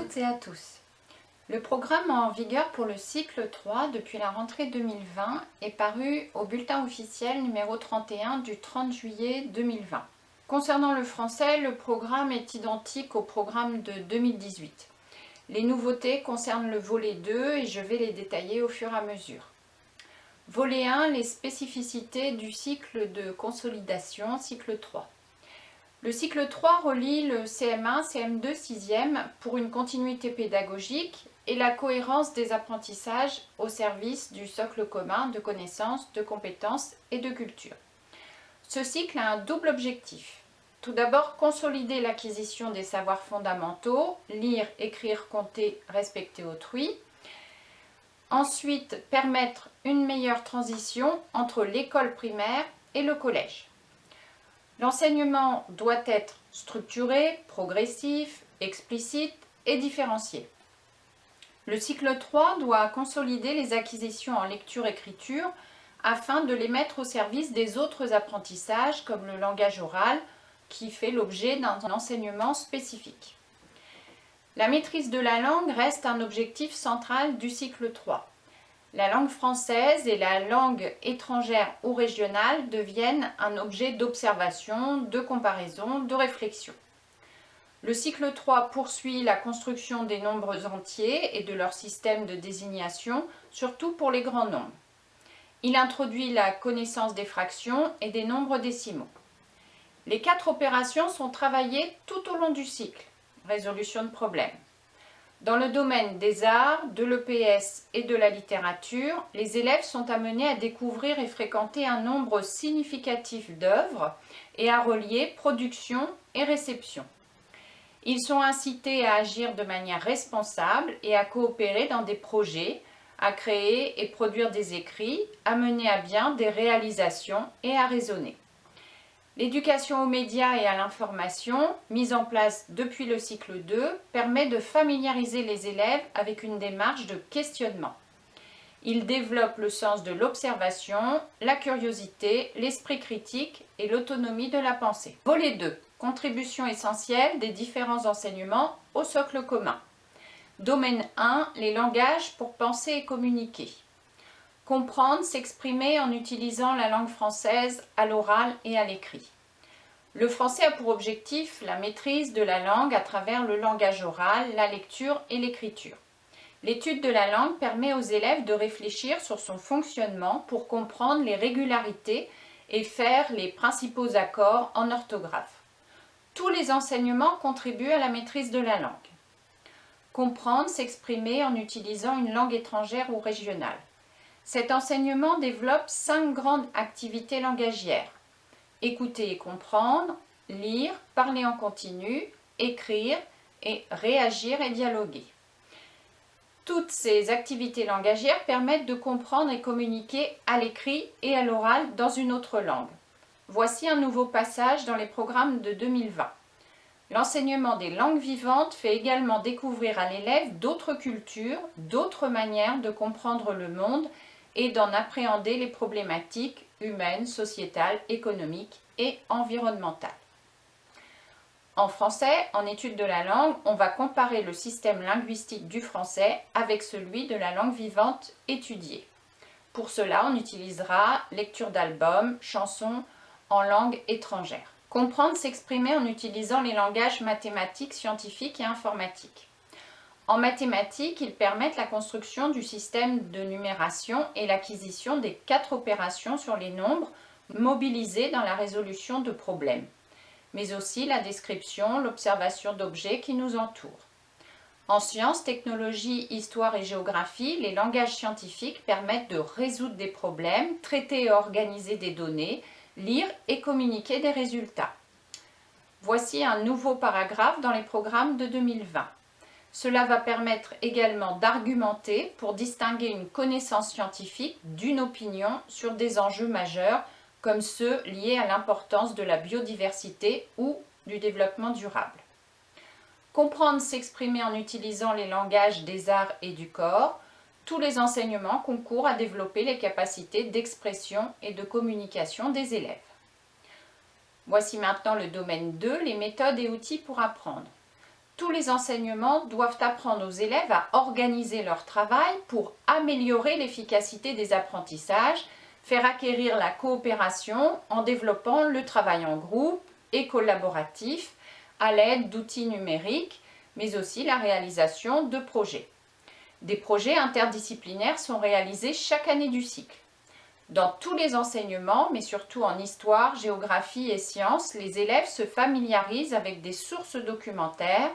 toutes et à tous. Le programme en vigueur pour le cycle 3 depuis la rentrée 2020 est paru au bulletin officiel numéro 31 du 30 juillet 2020. Concernant le français, le programme est identique au programme de 2018. Les nouveautés concernent le volet 2 et je vais les détailler au fur et à mesure. Volet 1, les spécificités du cycle de consolidation, cycle 3. Le cycle 3 relie le CM1, CM2, 6e pour une continuité pédagogique et la cohérence des apprentissages au service du socle commun de connaissances, de compétences et de culture. Ce cycle a un double objectif. Tout d'abord, consolider l'acquisition des savoirs fondamentaux, lire, écrire, compter, respecter autrui. Ensuite, permettre une meilleure transition entre l'école primaire et le collège. L'enseignement doit être structuré, progressif, explicite et différencié. Le cycle 3 doit consolider les acquisitions en lecture-écriture afin de les mettre au service des autres apprentissages comme le langage oral qui fait l'objet d'un enseignement spécifique. La maîtrise de la langue reste un objectif central du cycle 3. La langue française et la langue étrangère ou régionale deviennent un objet d'observation, de comparaison, de réflexion. Le cycle 3 poursuit la construction des nombres entiers et de leur système de désignation, surtout pour les grands nombres. Il introduit la connaissance des fractions et des nombres décimaux. Les 4 opérations sont travaillées tout au long du cycle. Résolution de problèmes. Dans le domaine des arts, de l'EPS et de la littérature, les élèves sont amenés à découvrir et fréquenter un nombre significatif d'œuvres et à relier production et réception. Ils sont incités à agir de manière responsable et à coopérer dans des projets, à créer et produire des écrits, à mener à bien des réalisations et à raisonner. L'éducation aux médias et à l'information, mise en place depuis le cycle 2, permet de familiariser les élèves avec une démarche de questionnement. Il développe le sens de l'observation, la curiosité, l'esprit critique et l'autonomie de la pensée. Volet 2. Contribution essentielle des différents enseignements au socle commun. Domaine 1. Les langages pour penser et communiquer. Comprendre, s'exprimer en utilisant la langue française à l'oral et à l'écrit. Le français a pour objectif la maîtrise de la langue à travers le langage oral, la lecture et l'écriture. L'étude de la langue permet aux élèves de réfléchir sur son fonctionnement pour comprendre les régularités et faire les principaux accords en orthographe. Tous les enseignements contribuent à la maîtrise de la langue. Comprendre, s'exprimer en utilisant une langue étrangère ou régionale. Cet enseignement développe 5 grandes activités langagières. Écouter et comprendre, lire, parler en continu, écrire et réagir et dialoguer. Toutes ces activités langagières permettent de comprendre et communiquer à l'écrit et à l'oral dans une autre langue. Voici un nouveau passage dans les programmes de 2020. L'enseignement des langues vivantes fait également découvrir à l'élève d'autres cultures, d'autres manières de comprendre le monde et d'en appréhender les problématiques humaines, sociétales, économiques et environnementales. En français, en étude de la langue, on va comparer le système linguistique du français avec celui de la langue vivante étudiée. Pour cela, on utilisera lecture d'albums, chansons en langue étrangère. Comprendre, s'exprimer en utilisant les langages mathématiques, scientifiques et informatiques. En mathématiques, ils permettent la construction du système de numération et l'acquisition des 4 opérations sur les nombres mobilisés dans la résolution de problèmes, mais aussi la description, l'observation d'objets qui nous entourent. En sciences, technologies, histoire et géographie, les langages scientifiques permettent de résoudre des problèmes, traiter et organiser des données, lire et communiquer des résultats. Voici un nouveau paragraphe dans les programmes de 2020. Cela va permettre également d'argumenter pour distinguer une connaissance scientifique d'une opinion sur des enjeux majeurs comme ceux liés à l'importance de la biodiversité ou du développement durable. Comprendre, s'exprimer en utilisant les langages des arts et du corps. Tous les enseignements concourent à développer les capacités d'expression et de communication des élèves. Voici maintenant le domaine 2, les méthodes et outils pour apprendre. Tous les enseignements doivent apprendre aux élèves à organiser leur travail pour améliorer l'efficacité des apprentissages, faire acquérir la coopération en développant le travail en groupe et collaboratif à l'aide d'outils numériques, mais aussi la réalisation de projets. Des projets interdisciplinaires sont réalisés chaque année du cycle. Dans tous les enseignements, mais surtout en histoire, géographie et sciences, les élèves se familiarisent avec des sources documentaires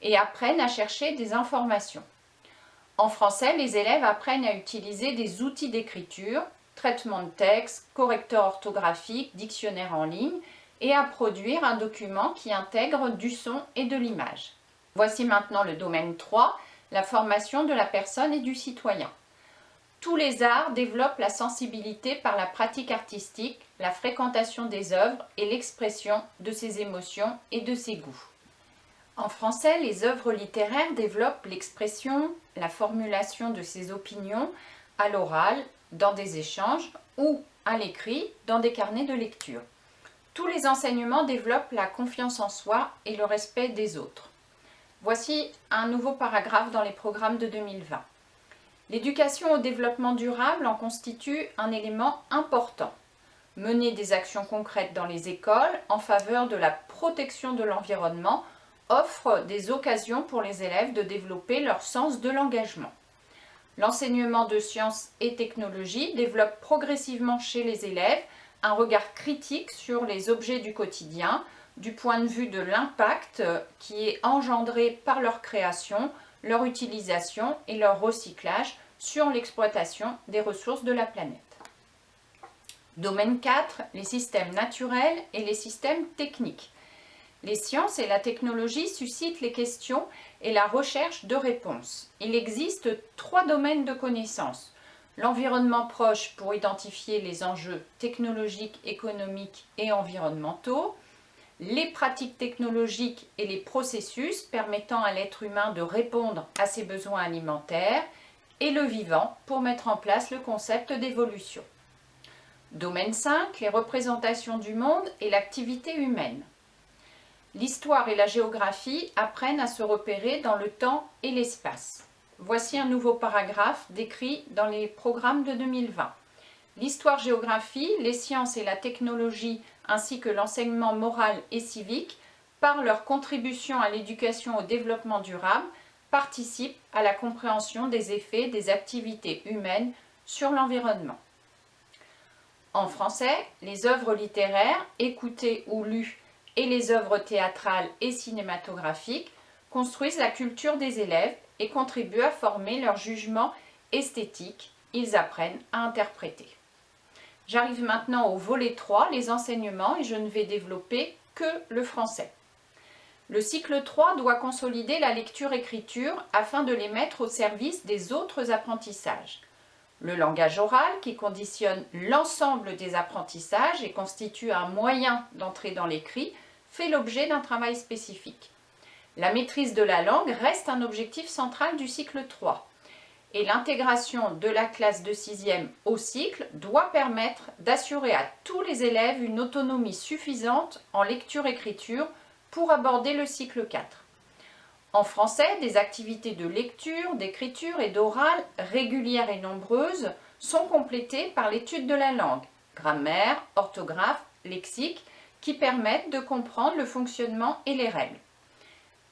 et apprennent à chercher des informations. En français, les élèves apprennent à utiliser des outils d'écriture, traitement de texte, correcteur orthographique, dictionnaire en ligne, et à produire un document qui intègre du son et de l'image. Voici maintenant le domaine 3, la formation de la personne et du citoyen. Tous les arts développent la sensibilité par la pratique artistique, la fréquentation des œuvres et l'expression de ses émotions et de ses goûts. En français, les œuvres littéraires développent l'expression, la formulation de ses opinions à l'oral, dans des échanges ou à l'écrit, dans des carnets de lecture. Tous les enseignements développent la confiance en soi et le respect des autres. Voici un nouveau paragraphe dans les programmes de 2020. L'éducation au développement durable en constitue un élément important. Mener des actions concrètes dans les écoles en faveur de la protection de l'environnement offre des occasions pour les élèves de développer leur sens de l'engagement. L'enseignement de sciences et technologies développe progressivement chez les élèves un regard critique sur les objets du quotidien, du point de vue de l'impact qui est engendré par leur création, leur utilisation et leur recyclage sur l'exploitation des ressources de la planète. Domaine 4, les systèmes naturels et les systèmes techniques. Les sciences et la technologie suscitent les questions et la recherche de réponses. Il existe 3 domaines de connaissances. L'environnement proche pour identifier les enjeux technologiques, économiques et environnementaux, les pratiques technologiques et les processus permettant à l'être humain de répondre à ses besoins alimentaires, et le vivant pour mettre en place le concept d'évolution. Domaine 5, les représentations du monde et l'activité humaine. L'histoire et la géographie apprennent à se repérer dans le temps et l'espace. Voici un nouveau paragraphe décrit dans les programmes de 2020. L'histoire-géographie, les sciences et la technologie ainsi que l'enseignement moral et civique, par leur contribution à l'éducation au développement durable, participent à la compréhension des effets des activités humaines sur l'environnement. En français, les œuvres littéraires, écoutées ou lues, et les œuvres théâtrales et cinématographiques construisent la culture des élèves et contribuent à former leur jugement esthétique. Ils apprennent à interpréter. J'arrive maintenant au volet 3, les enseignements, et je ne vais développer que le français. Le cycle 3 doit consolider la lecture-écriture afin de les mettre au service des autres apprentissages. Le langage oral, qui conditionne l'ensemble des apprentissages et constitue un moyen d'entrer dans l'écrit, fait l'objet d'un travail spécifique. La maîtrise de la langue reste un objectif central du cycle 3. Et l'intégration de la classe de 6e au cycle doit permettre d'assurer à tous les élèves une autonomie suffisante en lecture-écriture pour aborder le cycle 4. En français, des activités de lecture, d'écriture et d'oral régulières et nombreuses sont complétées par l'étude de la langue, grammaire, orthographe, lexique, qui permettent de comprendre le fonctionnement et les règles.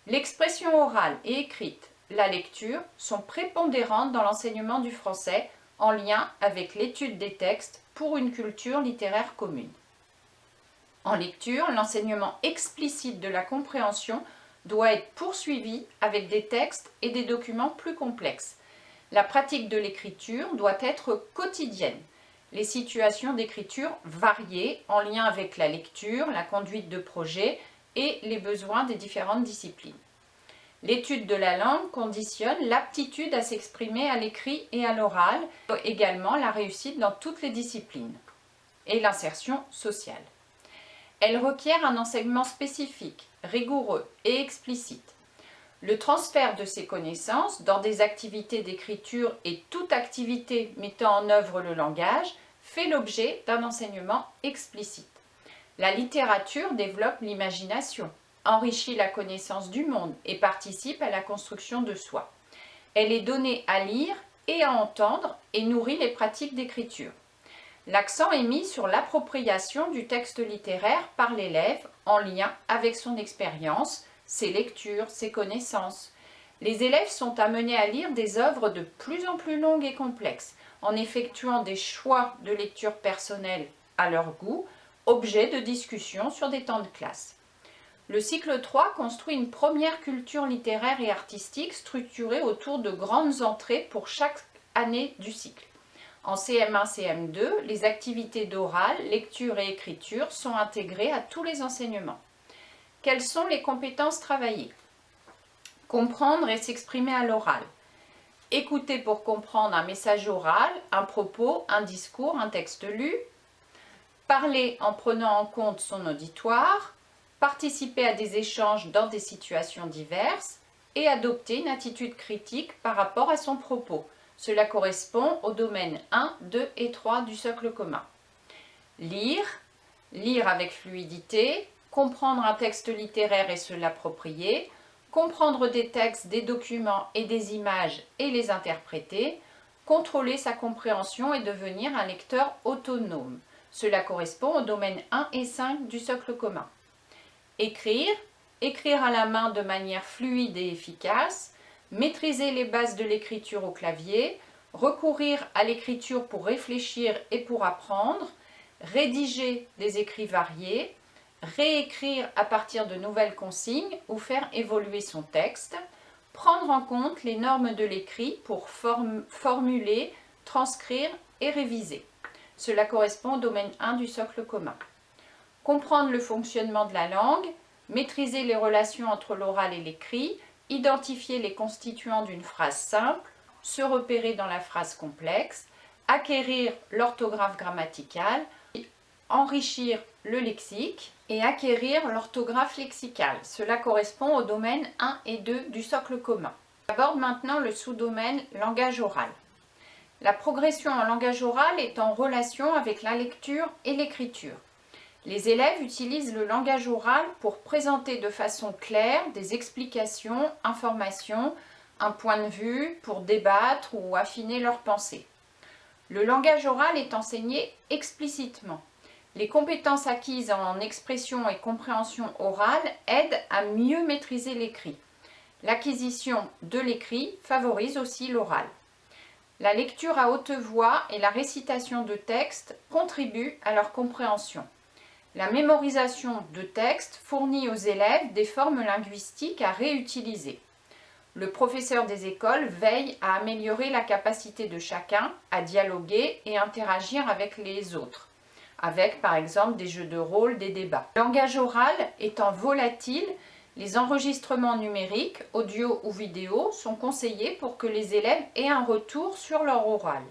L'expression orale et écrite, la lecture, sont prépondérantes dans l'enseignement du français en lien avec l'étude des textes pour une culture littéraire commune. En lecture, l'enseignement explicite de la compréhension doit être poursuivi avec des textes et des documents plus complexes. La pratique de l'écriture doit être quotidienne. Les situations d'écriture variées en lien avec la lecture, la conduite de projet et les besoins des différentes disciplines. L'étude de la langue conditionne l'aptitude à s'exprimer à l'écrit et à l'oral, également la réussite dans toutes les disciplines, et l'insertion sociale. Elle requiert un enseignement spécifique, rigoureux et explicite. Le transfert de ces connaissances dans des activités d'écriture et toute activité mettant en œuvre le langage fait l'objet d'un enseignement explicite. La littérature développe l'imagination. enrichit la connaissance du monde et participe à la construction de soi. Elle est donnée à lire et à entendre et nourrit les pratiques d'écriture. L'accent est mis sur l'appropriation du texte littéraire par l'élève en lien avec son expérience, ses lectures, ses connaissances. Les élèves sont amenés à lire des œuvres de plus en plus longues et complexes, en effectuant des choix de lecture personnels à leur goût, objets de discussion sur des temps de classe. Le cycle 3 construit une première culture littéraire et artistique structurée autour de grandes entrées pour chaque année du cycle. En CM1, CM2, les activités d'oral, lecture et écriture sont intégrées à tous les enseignements. Quelles sont les compétences travaillées? Comprendre et s'exprimer à l'oral. Écouter pour comprendre un message oral, un propos, un discours, un texte lu. Parler en prenant en compte son auditoire. Participer à des échanges dans des situations diverses. Et adopter une attitude critique par rapport à son propos. Cela correspond aux domaines 1, 2 et 3 du socle commun. Lire, lire avec fluidité, comprendre un texte littéraire et se l'approprier, comprendre des textes, des documents et des images et les interpréter, contrôler sa compréhension et devenir un lecteur autonome. Cela correspond aux domaines 1 et 5 du socle commun. Écrire, écrire à la main de manière fluide et efficace, maîtriser les bases de l'écriture au clavier, recourir à l'écriture pour réfléchir et pour apprendre, rédiger des écrits variés, réécrire à partir de nouvelles consignes ou faire évoluer son texte, prendre en compte les normes de l'écrit pour formuler, transcrire et réviser. Cela correspond au domaine 1 du socle commun. Comprendre le fonctionnement de la langue, maîtriser les relations entre l'oral et l'écrit, identifier les constituants d'une phrase simple, se repérer dans la phrase complexe, acquérir l'orthographe grammaticale, enrichir le lexique et acquérir l'orthographe lexicale. Cela correspond aux domaines 1 et 2 du socle commun. J'aborde maintenant le sous-domaine langage oral. La progression en langage oral est en relation avec la lecture et l'écriture. Les élèves utilisent le langage oral pour présenter de façon claire des explications, informations, un point de vue, pour débattre ou affiner leurs pensées. Le langage oral est enseigné explicitement. Les compétences acquises en expression et compréhension orale aident à mieux maîtriser l'écrit. L'acquisition de l'écrit favorise aussi l'oral. La lecture à haute voix et la récitation de textes contribuent à leur compréhension. La mémorisation de textes fournit aux élèves des formes linguistiques à réutiliser. Le professeur des écoles veille à améliorer la capacité de chacun à dialoguer et interagir avec les autres, avec par exemple des jeux de rôle, des débats. Le langage oral étant volatile, les enregistrements numériques, audio ou vidéo, sont conseillés pour que les élèves aient un retour sur leur oral.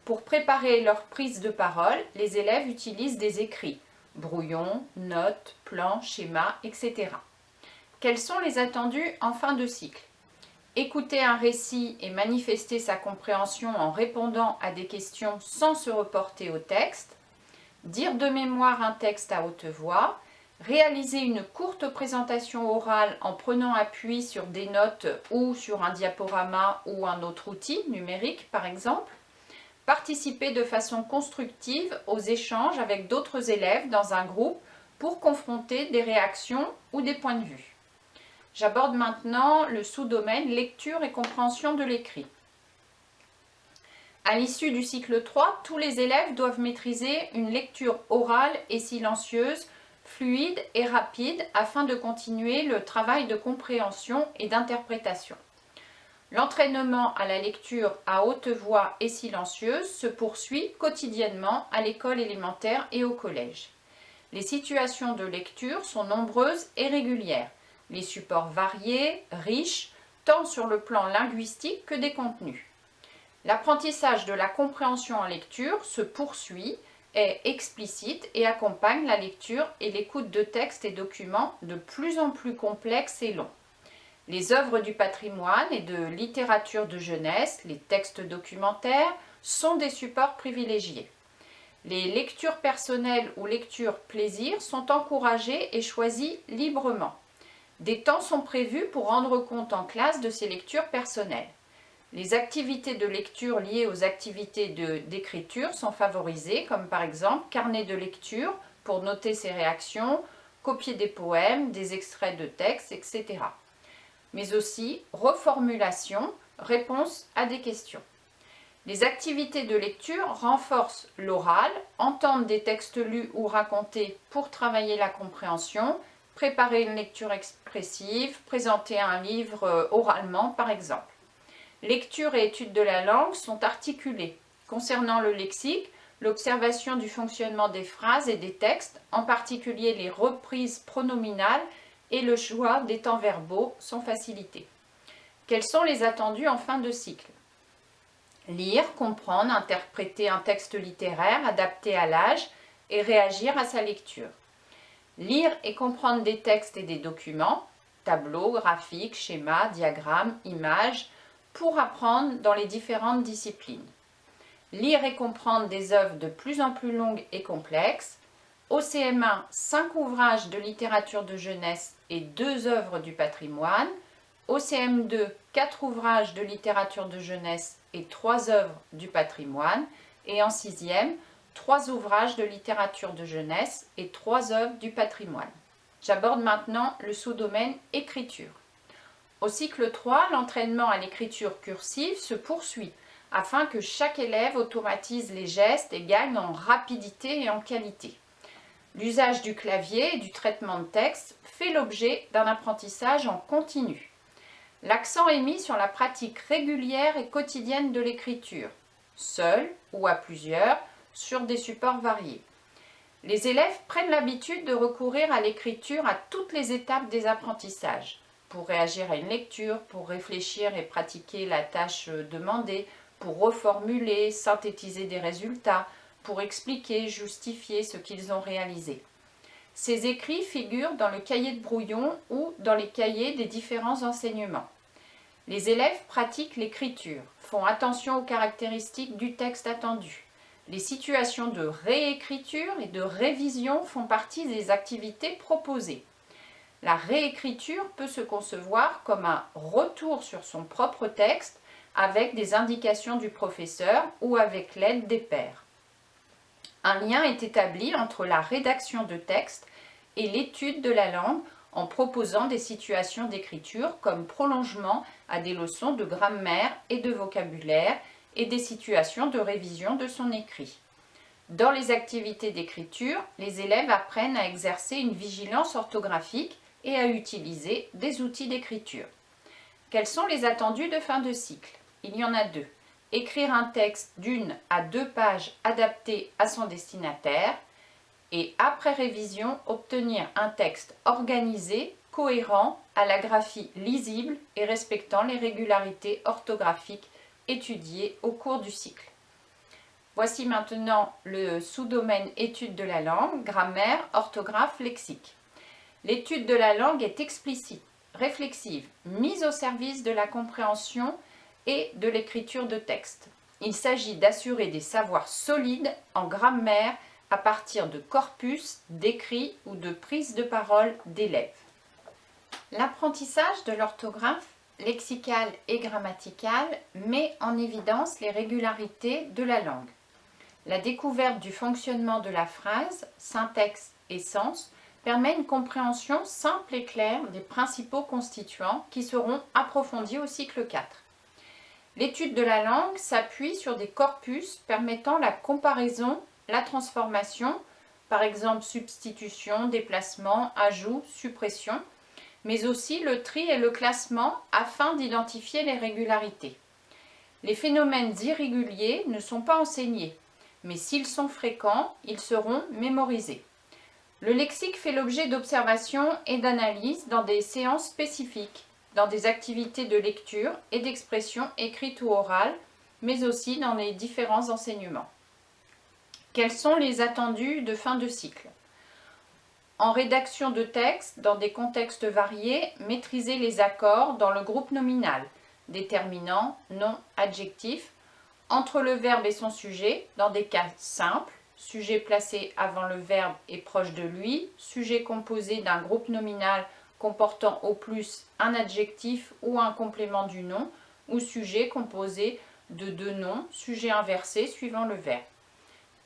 Pour préparer leur prise de parole, les élèves utilisent des écrits. Brouillons, notes, plans, schémas, etc. Quels sont les attendus en fin de cycle? Écouter un récit et manifester sa compréhension en répondant à des questions sans se reporter au texte, dire de mémoire un texte à haute voix, réaliser une courte présentation orale en prenant appui sur des notes ou sur un diaporama ou un autre outil numérique par exemple, participer de façon constructive aux échanges avec d'autres élèves dans un groupe pour confronter des réactions ou des points de vue. J'aborde maintenant le sous-domaine lecture et compréhension de l'écrit. À l'issue du cycle 3, tous les élèves doivent maîtriser une lecture orale et silencieuse, fluide et rapide afin de continuer le travail de compréhension et d'interprétation. L'entraînement à la lecture à haute voix et silencieuse se poursuit quotidiennement à l'école élémentaire et au collège. Les situations de lecture sont nombreuses et régulières. Les supports variés, riches, tant sur le plan linguistique que des contenus. L'apprentissage de la compréhension en lecture se poursuit, est explicite et accompagne la lecture et l'écoute de textes et documents de plus en plus complexes et longs. Les œuvres du patrimoine et de littérature de jeunesse, les textes documentaires, sont des supports privilégiés. Les lectures personnelles ou lectures plaisir sont encouragées et choisies librement. Des temps sont prévus pour rendre compte en classe de ces lectures personnelles. Les activités de lecture liées aux activités d'écriture sont favorisées, comme par exemple carnet de lecture pour noter ses réactions, copier des poèmes, des extraits de textes, etc. Mais aussi reformulation, réponse à des questions. Les activités de lecture renforcent l'oral, entendre des textes lus ou racontés pour travailler la compréhension, préparer une lecture expressive, présenter un livre oralement par exemple. Lecture et étude de la langue sont articulées. Concernant le lexique, l'observation du fonctionnement des phrases et des textes, en particulier les reprises pronominales et le choix des temps verbaux sont facilités. Quels sont les attendus en fin de cycle ? Lire, comprendre, interpréter un texte littéraire adapté à l'âge et réagir à sa lecture. Lire et comprendre des textes et des documents, tableaux, graphiques, schémas, diagrammes, images, pour apprendre dans les différentes disciplines. Lire et comprendre des œuvres de plus en plus longues et complexes. Au CM1, 5 ouvrages de littérature de jeunesse et 2 œuvres du patrimoine. Au CM2, 4 ouvrages de littérature de jeunesse et 3 œuvres du patrimoine. Et en 6e, 3 ouvrages de littérature de jeunesse et 3 œuvres du patrimoine. J'aborde maintenant le sous-domaine écriture. Au cycle 3, l'entraînement à l'écriture cursive se poursuit afin que chaque élève automatise les gestes et gagne en rapidité et en qualité. L'usage du clavier et du traitement de texte fait l'objet d'un apprentissage en continu. L'accent est mis sur la pratique régulière et quotidienne de l'écriture, seul ou à plusieurs, sur des supports variés. Les élèves prennent l'habitude de recourir à l'écriture à toutes les étapes des apprentissages, pour réagir à une lecture, pour réfléchir et pratiquer la tâche demandée, pour reformuler, synthétiser des résultats, pour expliquer, justifier ce qu'ils ont réalisé. Ces écrits figurent dans le cahier de brouillon ou dans les cahiers des différents enseignements. Les élèves pratiquent l'écriture, font attention aux caractéristiques du texte attendu. Les situations de réécriture et de révision font partie des activités proposées. La réécriture peut se concevoir comme un retour sur son propre texte avec des indications du professeur ou avec l'aide des pairs. Un lien est établi entre la rédaction de texte et l'étude de la langue en proposant des situations d'écriture comme prolongement à des leçons de grammaire et de vocabulaire et des situations de révision de son écrit. Dans les activités d'écriture, les élèves apprennent à exercer une vigilance orthographique et à utiliser des outils d'écriture. Quels sont les attendus de fin de cycle ? Il y en a 2. Écrire un texte d'1 à 2 pages adapté à son destinataire et après révision, obtenir un texte organisé, cohérent, à la graphie lisible et respectant les régularités orthographiques étudiées au cours du cycle. Voici maintenant le sous-domaine étude de la langue, grammaire, orthographe, lexique. L'étude de la langue est explicite, réflexive, mise au service de la compréhension et de l'écriture de texte. Il s'agit d'assurer des savoirs solides en grammaire à partir de corpus, d'écrits ou de prises de parole d'élèves. L'apprentissage de l'orthographe lexicale et grammaticale met en évidence les régularités de la langue. La découverte du fonctionnement de la phrase, syntaxe et sens permet une compréhension simple et claire des principaux constituants qui seront approfondis au cycle 4. L'étude de la langue s'appuie sur des corpus permettant la comparaison, la transformation, par exemple substitution, déplacement, ajout, suppression, mais aussi le tri et le classement afin d'identifier les régularités. Les phénomènes irréguliers ne sont pas enseignés, mais s'ils sont fréquents, ils seront mémorisés. Le lexique fait l'objet d'observations et d'analyses dans des séances spécifiques, dans des activités de lecture et d'expression écrite ou orale, mais aussi dans les différents enseignements. Quels sont les attendus de fin de cycle ? En rédaction de texte, dans des contextes variés, maîtriser les accords dans le groupe nominal, déterminant, nom, adjectif, entre le verbe et son sujet, dans des cas simples, sujet placé avant le verbe et proche de lui, sujet composé d'un groupe nominal comportant au plus un adjectif ou un complément du nom, ou sujet composé de deux noms, sujet inversé suivant le verbe,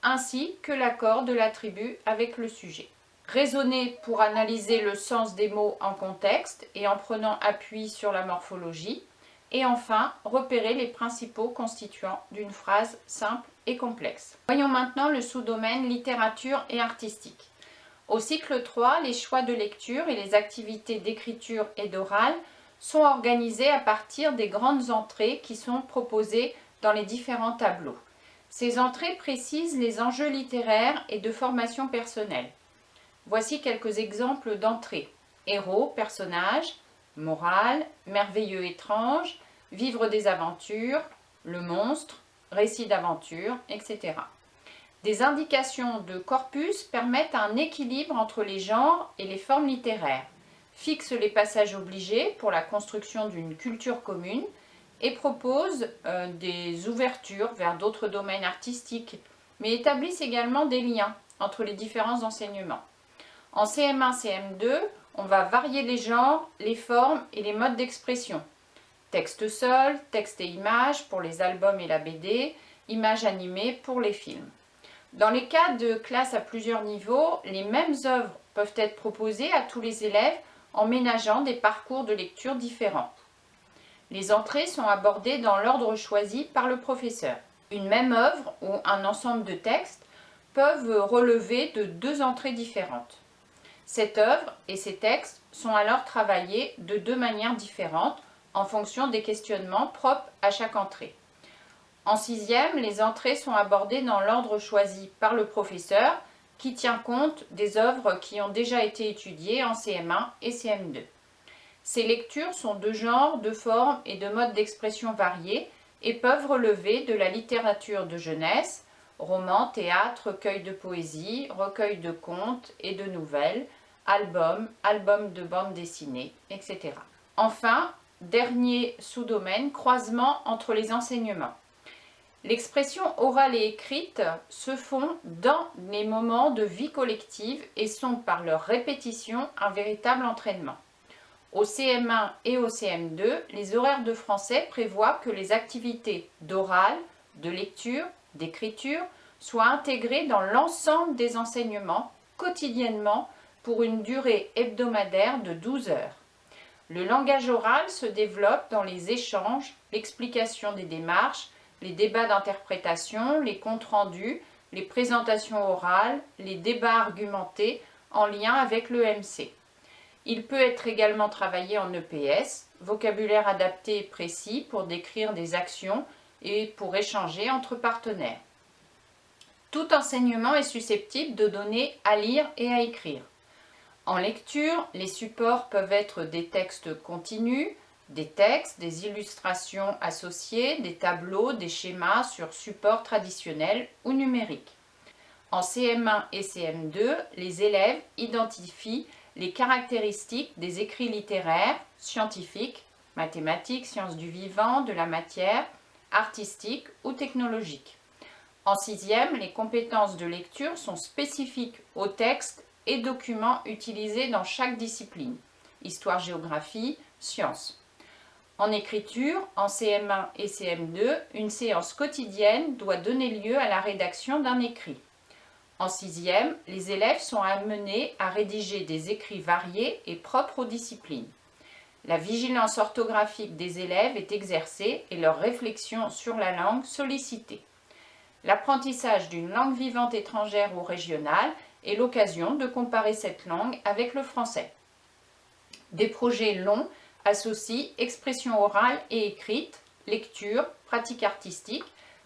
ainsi que l'accord de l'attribut avec le sujet. Raisonner pour analyser le sens des mots en contexte et en prenant appui sur la morphologie. Et enfin, repérer les principaux constituants d'une phrase simple et complexe. Voyons maintenant le sous-domaine littérature et artistique. Au cycle 3, les choix de lecture et les activités d'écriture et d'oral sont organisés à partir des grandes entrées qui sont proposées dans les différents tableaux. Ces entrées précisent les enjeux littéraires et de formation personnelle. Voici quelques exemples d'entrées. Héros, personnage, morale, merveilleux, étrange, vivre des aventures, le monstre, récit d'aventure, etc. Des indications de corpus permettent un équilibre entre les genres et les formes littéraires, fixent les passages obligés pour la construction d'une culture commune et proposent des ouvertures vers d'autres domaines artistiques, mais établissent également des liens entre les différents enseignements. En CM1, CM2, on va varier les genres, les formes et les modes d'expression. Texte seul, texte et images pour les albums et la BD, images animées pour les films. Dans les cas de classe à plusieurs niveaux, les mêmes œuvres peuvent être proposées à tous les élèves en ménageant des parcours de lecture différents. Les entrées sont abordées dans l'ordre choisi par le professeur. Une même œuvre ou un ensemble de textes peuvent relever de deux entrées différentes. Cette œuvre et ces textes sont alors travaillés de deux manières différentes en fonction des questionnements propres à chaque entrée. En sixième, les entrées sont abordées dans l'ordre choisi par le professeur qui tient compte des œuvres qui ont déjà été étudiées en CM1 et CM2. Ces lectures sont de genre, de forme et de modes d'expression variés et peuvent relever de la littérature de jeunesse, romans, théâtre, recueils de poésie, recueils de contes et de nouvelles, albums de bande dessinée, etc. Enfin, dernier sous-domaine, croisement entre les enseignements. L'expression orale et écrite se font dans les moments de vie collective et sont par leur répétition un véritable entraînement. Au CM1 et au CM2, les horaires de français prévoient que les activités d'oral, de lecture, d'écriture soient intégrées dans l'ensemble des enseignements quotidiennement pour une durée hebdomadaire de 12 heures. Le langage oral se développe dans les échanges, l'explication des démarches, les débats d'interprétation, les comptes rendus, les présentations orales, les débats argumentés en lien avec l'EMC. Il peut être également travaillé en EPS, vocabulaire adapté et précis pour décrire des actions et pour échanger entre partenaires. Tout enseignement est susceptible de donner à lire et à écrire. En lecture, les supports peuvent être des textes continus, des textes, des illustrations associées, des tableaux, des schémas sur support traditionnel ou numérique. En CM1 et CM2, les élèves identifient les caractéristiques des écrits littéraires, scientifiques, mathématiques, sciences du vivant, de la matière, artistiques ou technologiques. En sixième, les compétences de lecture sont spécifiques aux textes et documents utilisés dans chaque discipline, histoire-géographie, sciences. En écriture, en CM1 et CM2, une séance quotidienne doit donner lieu à la rédaction d'un écrit. En sixième, les élèves sont amenés à rédiger des écrits variés et propres aux disciplines. La vigilance orthographique des élèves est exercée et leur réflexion sur la langue sollicitée. L'apprentissage d'une langue vivante étrangère ou régionale est l'occasion de comparer cette langue avec le français. Des projets longs associent expression orale et écrite, lecture, pratique artistique,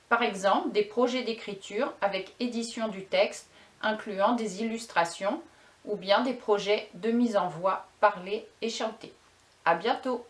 par exemple des projets d'écriture avec édition du texte incluant des illustrations ou bien des projets de mise en voix parlée et chantée. À bientôt!